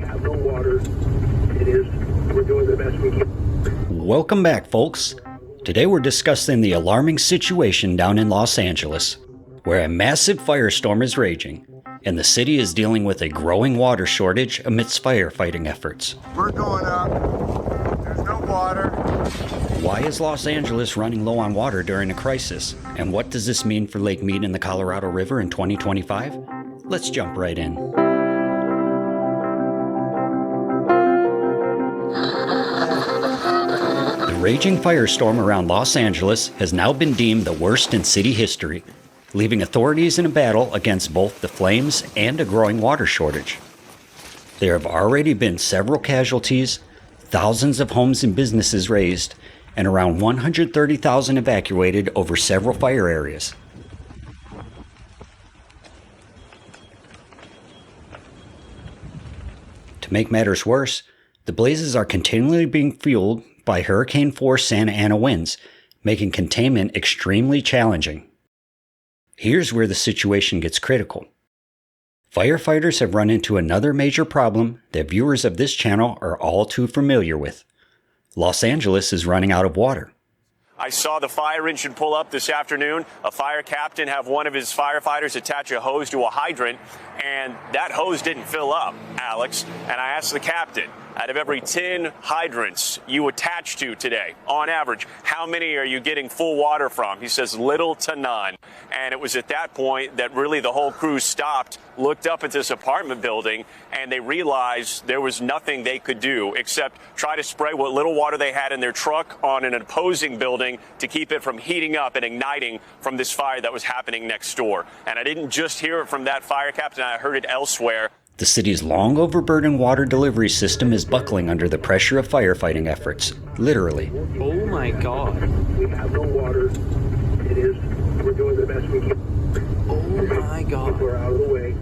have no water. We're doing the best we can. Welcome back, folks. Today we're discussing the alarming situation down in Los Angeles, where a massive firestorm is raging, and the city is dealing with a growing water shortage amidst firefighting efforts. We're going up. There's no water. Why is Los Angeles running low on water during a crisis? And what does this mean for Lake Mead and the Colorado River in 2025? Let's jump right in. The raging firestorm around Los Angeles has now been deemed the worst in city history, leaving authorities in a battle against both the flames and a growing water shortage. There have already been several casualties, thousands of homes and businesses razed, and around 130,000 evacuated over several fire areas. To make matters worse, the blazes are continually being fueled by hurricane-force Santa Ana winds, making containment extremely challenging. Here's where the situation gets critical. Firefighters have run into another major problem that viewers of this channel are all too familiar with. Los Angeles is running out of water. I saw the fire engine pull up this afternoon, a fire captain have one of his firefighters attach a hose to a hydrant, and that hose didn't fill up, Alex. And I asked the captain, out of every 10 hydrants you attach to today, on average, how many are you getting full water from? He says little to none. And it was at that point that really the whole crew stopped, looked up at this apartment building, and they realized there was nothing they could do except try to spray what little water they had in their truck on an opposing building to keep it from heating up and igniting from this fire that was happening next door. And I didn't just hear it from that fire captain, I heard it elsewhere. The city's long overburdened water delivery system is buckling under the pressure of firefighting efforts, literally. Oh my God. We have no water. We're doing the best we can. Oh my God. We're out of the way.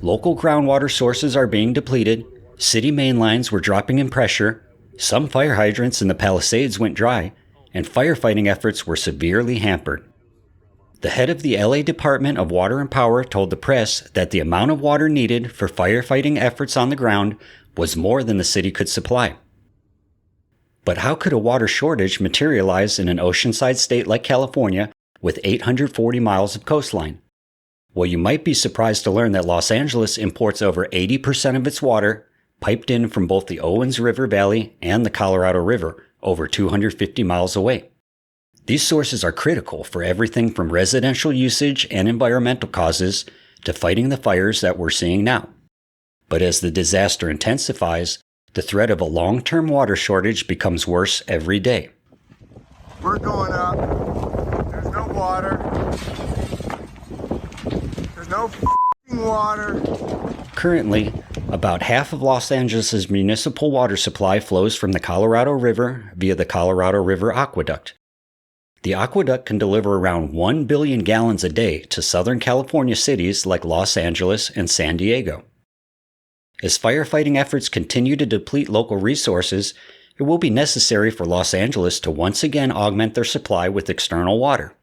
Local groundwater sources are being depleted, city main lines were dropping in pressure, some fire hydrants in the Palisades went dry, and firefighting efforts were severely hampered. The head of the LA Department of Water and Power told the press that the amount of water needed for firefighting efforts on the ground was more than the city could supply. But how could a water shortage materialize in an oceanside state like California with 840 miles of coastline? Well, you might be surprised to learn that Los Angeles imports over 80% of its water piped in from both the Owens River Valley and the Colorado River, over 250 miles away. These sources are critical for everything from residential usage and environmental causes to fighting the fires that we're seeing now. But as the disaster intensifies, the threat of a long-term water shortage becomes worse every day. We're going up. There's no water. There's no f***ing water. Currently, about half of Los Angeles' municipal water supply flows from the Colorado River via the Colorado River Aqueduct. The aqueduct can deliver around 1 billion gallons a day to Southern California cities like Los Angeles and San Diego. As firefighting efforts continue to deplete local resources, it will be necessary for Los Angeles to once again augment their supply with external water.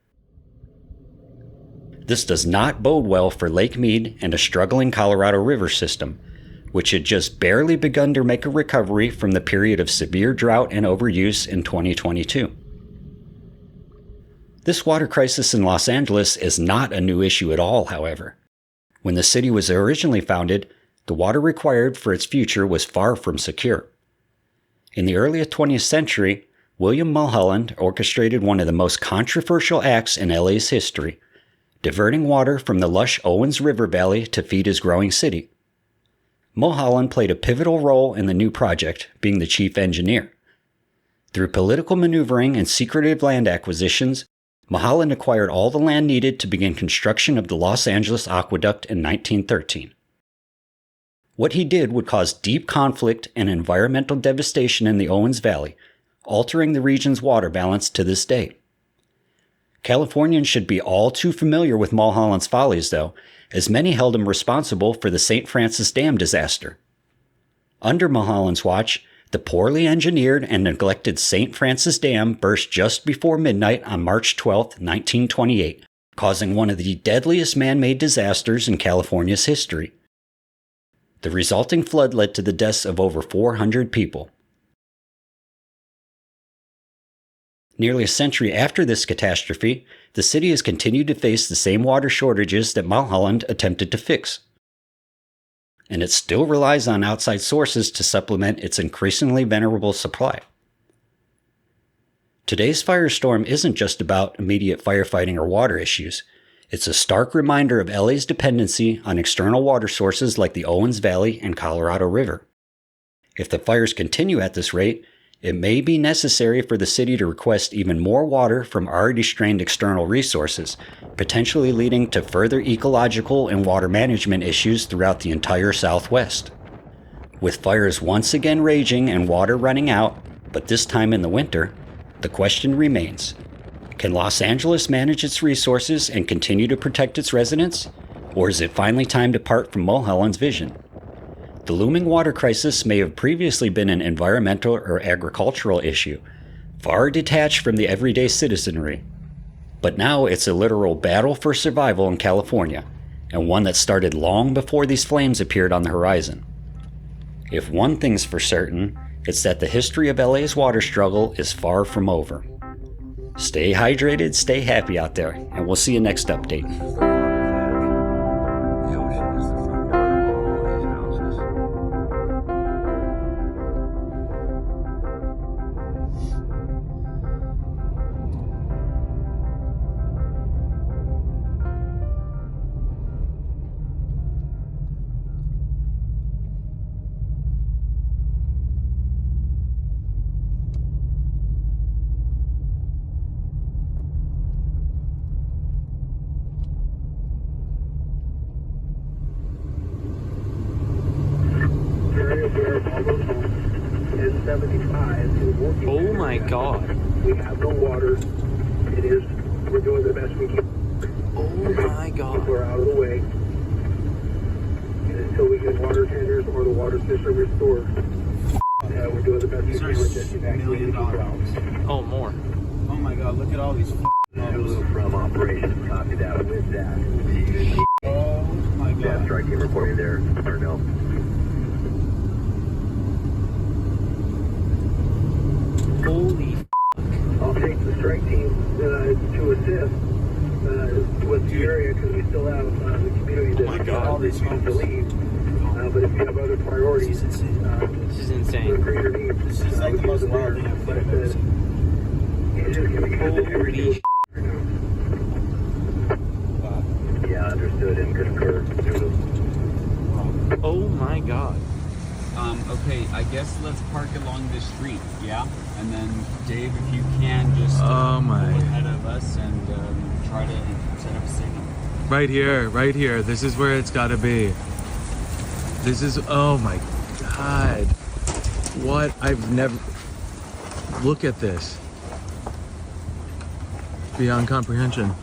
This does not bode well for Lake Mead and a struggling Colorado River system, which had just barely begun to make a recovery from the period of severe drought and overuse in 2022. This water crisis in Los Angeles is not a new issue at all, however. When the city was originally founded, the water required for its future was far from secure. In the early 20th century, William Mulholland orchestrated one of the most controversial acts in LA's history, diverting water from the lush Owens River Valley to feed his growing city. Mulholland played a pivotal role in the new project, being the chief engineer. Through political maneuvering and secretive land acquisitions, Mulholland acquired all the land needed to begin construction of the Los Angeles Aqueduct in 1913. What he did would cause deep conflict and environmental devastation in the Owens Valley, altering the region's water balance to this day. Californians should be all too familiar with Mulholland's follies, though, as many held him responsible for the St. Francis Dam disaster. Under Mulholland's watch, the poorly engineered and neglected St. Francis Dam burst just before midnight on March 12, 1928, causing one of the deadliest man-made disasters in California's history. The resulting flood led to the deaths of over 400 people. Nearly a century after this catastrophe, the city has continued to face the same water shortages that Mulholland attempted to fix. And it still relies on outside sources to supplement its increasingly venerable supply. Today's firestorm isn't just about immediate firefighting or water issues. It's a stark reminder of LA's dependency on external water sources like the Owens Valley and Colorado River. If the fires continue at this rate, it may be necessary for the city to request even more water from already strained external resources, potentially leading to further ecological and water management issues throughout the entire Southwest. With fires once again raging and water running out, but this time in the winter, the question remains: can Los Angeles manage its resources and continue to protect its residents? Or is it finally time to part from Mulholland's vision? The looming water crisis may have previously been an environmental or agricultural issue, far detached from the everyday citizenry. But now it's a literal battle for survival in California, and one that started long before these flames appeared on the horizon. If one thing's for certain, it's that the history of LA's water struggle is far from over. Stay hydrated, stay happy out there, and we'll see you next update. Is 75. Oh my God. We have no water. We're doing the best we can. Oh my God. We're out of the way. And until we get water tenders or the water system restored, we're doing the best we can with this evacuation routes. Oh, more. Oh my God, look at all these Zulu from operations, copy that with that. Oh my God. Yeah, strike team reporting there, Arnell. Holy I'll take the strike team to assist with the area because we still have the community that refuses to leave. But if you have other priorities, this is insane. greater needs, This is like the most wild thing I've ever seen. it's just going to be Holy Yeah, understood and concur. Oh my God. Okay, I guess let's park along this street, yeah? And then, Dave, if you can, just go ahead of us and try to set up a signal. Right here. This is where it's got to be. This is, oh my God. What? I've never, look at this. Beyond comprehension.